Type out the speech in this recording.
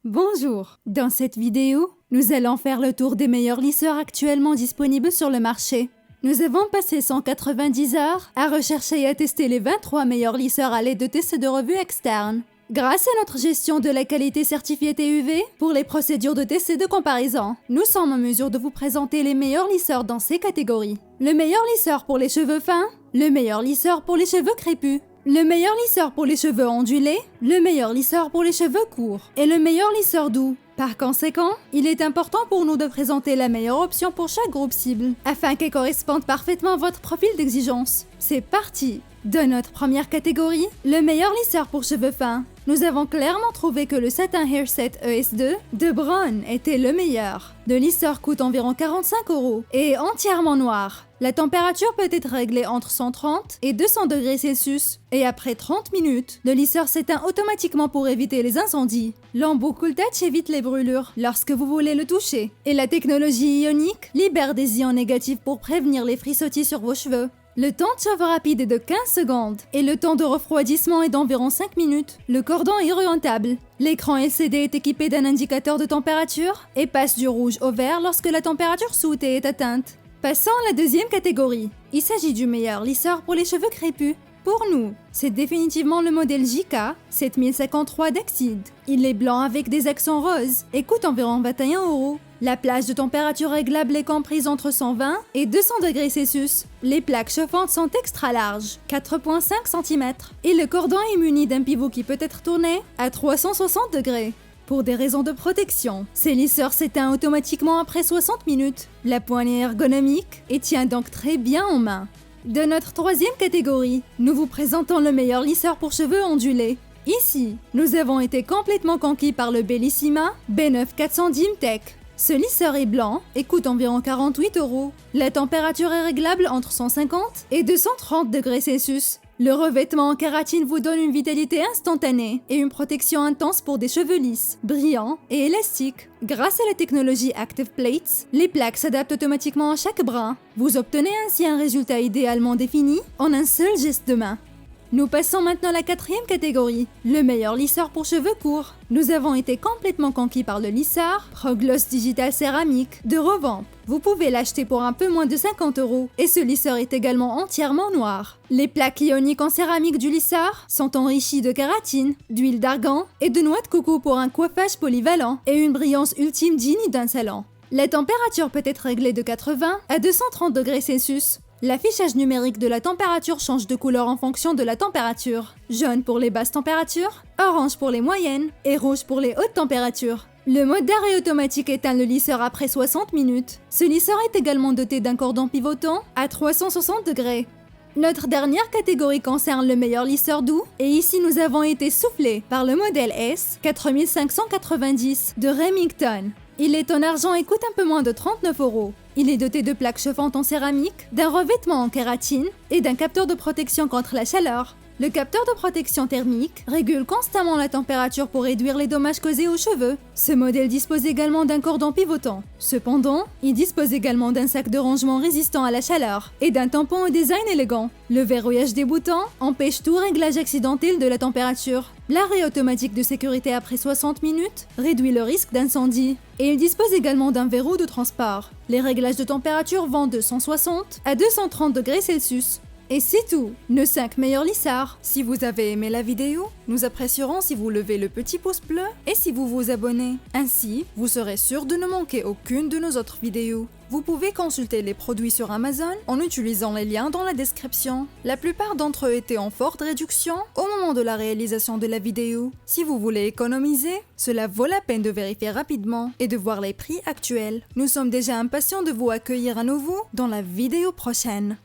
Bonjour! Dans cette vidéo, nous allons faire le tour des meilleurs lisseurs actuellement disponibles sur le marché. Nous avons passé 190 heures à rechercher et à tester les 23 meilleurs lisseurs à l'aide de tests de revue externes. Grâce à notre gestion de la qualité certifiée TUV pour les procédures de test et de comparaison, nous sommes en mesure de vous présenter les meilleurs lisseurs dans ces catégories. Le meilleur lisseur pour les cheveux fins, le meilleur lisseur pour les cheveux crépus, le meilleur lisseur pour les cheveux ondulés, le meilleur lisseur pour les cheveux courts et le meilleur lisseur doux. Par conséquent, il est important pour nous de présenter la meilleure option pour chaque groupe cible, afin qu'elle corresponde parfaitement à votre profil d'exigence. C'est parti! De notre première catégorie, le meilleur lisseur pour cheveux fins. Nous avons clairement trouvé que le Satin Hair Set ES2 de Braun était le meilleur. Le lisseur coûte environ 45 € et est entièrement noir. La température peut être réglée entre 130 et 200 degrés Celsius et après 30 minutes, le lisseur s'éteint automatiquement pour éviter les incendies. L'embout Cool Touch évite les brûlures lorsque vous voulez le toucher et la technologie ionique libère des ions négatifs pour prévenir les frisottis sur vos cheveux. Le temps de cheveux rapide est de 15 secondes et le temps de refroidissement est d'environ 5 minutes. Le cordon est orientable. L'écran LCD est équipé d'un indicateur de température et passe du rouge au vert lorsque la température souhaitée est atteinte. Passons à la deuxième catégorie. Il s'agit du meilleur lisseur pour les cheveux crépus. Pour nous, c'est définitivement le modèle JK 7053 d'Exceed. Il est blanc avec des accents roses et coûte environ 21 €. La plage de température réglable est comprise entre 120 et 200 degrés Celsius. Les plaques chauffantes sont extra larges, 4,5 cm, et le cordon est muni d'un pivot qui peut être tourné à 360 degrés. Pour des raisons de protection, ces lisseurs s'éteignent automatiquement après 60 minutes. La poignée est ergonomique et tient donc très bien en main. De notre troisième catégorie, nous vous présentons le meilleur lisseur pour cheveux ondulés. Ici, nous avons été complètement conquis par le Bellissima B9 410 Tech. Ce lisseur est blanc et coûte environ 48 €. La température est réglable entre 150 et 230 degrés Celsius. Le revêtement en kératine vous donne une vitalité instantanée et une protection intense pour des cheveux lisses, brillants et élastiques. Grâce à la technologie Active Plates, les plaques s'adaptent automatiquement à chaque brin. Vous obtenez ainsi un résultat idéalement défini en un seul geste de main. Nous passons maintenant à la quatrième catégorie, le meilleur lisseur pour cheveux courts. Nous avons été complètement conquis par le lisseur ProGloss Digital Céramique de Revamp. Vous pouvez l'acheter pour un peu moins de 50 € et ce lisseur est également entièrement noir. Les plaques ioniques en céramique du lisseur sont enrichies de kératine, d'huile d'argan et de noix de coco pour un coiffage polyvalent et une brillance ultime digne d'un salon. La température peut être réglée de 80 à 230 degrés Celsius. L'affichage numérique de la température change de couleur en fonction de la température. Jaune pour les basses températures, orange pour les moyennes et rouge pour les hautes températures. Le mode d'arrêt automatique éteint le lisseur après 60 minutes. Ce lisseur est également doté d'un cordon pivotant à 360 degrés. Notre dernière catégorie concerne le meilleur lisseur doux et ici nous avons été soufflés par le modèle S 4590 de Remington. Il est en argent et coûte un peu moins de 39 €. Il est doté de plaques chauffantes en céramique, d'un revêtement en kératine et d'un capteur de protection contre la chaleur. Le capteur de protection thermique régule constamment la température pour réduire les dommages causés aux cheveux. Ce modèle dispose également d'un cordon pivotant. Cependant, il dispose également d'un sac de rangement résistant à la chaleur et d'un tampon au design élégant. Le verrouillage des boutons empêche tout réglage accidentel de la température. L'arrêt automatique de sécurité après 60 minutes réduit le risque d'incendie. Et il dispose également d'un verrou de transport. Les réglages de température vont de 160 à 230 degrés Celsius. Et c'est tout, nos 5 meilleurs lisseurs. Si vous avez aimé la vidéo, nous apprécierons si vous levez le petit pouce bleu et si vous vous abonnez. Ainsi, vous serez sûr de ne manquer aucune de nos autres vidéos. Vous pouvez consulter les produits sur Amazon en utilisant les liens dans la description. La plupart d'entre eux étaient en forte réduction au moment de la réalisation de la vidéo. Si vous voulez économiser, cela vaut la peine de vérifier rapidement et de voir les prix actuels. Nous sommes déjà impatients de vous accueillir à nouveau dans la vidéo prochaine.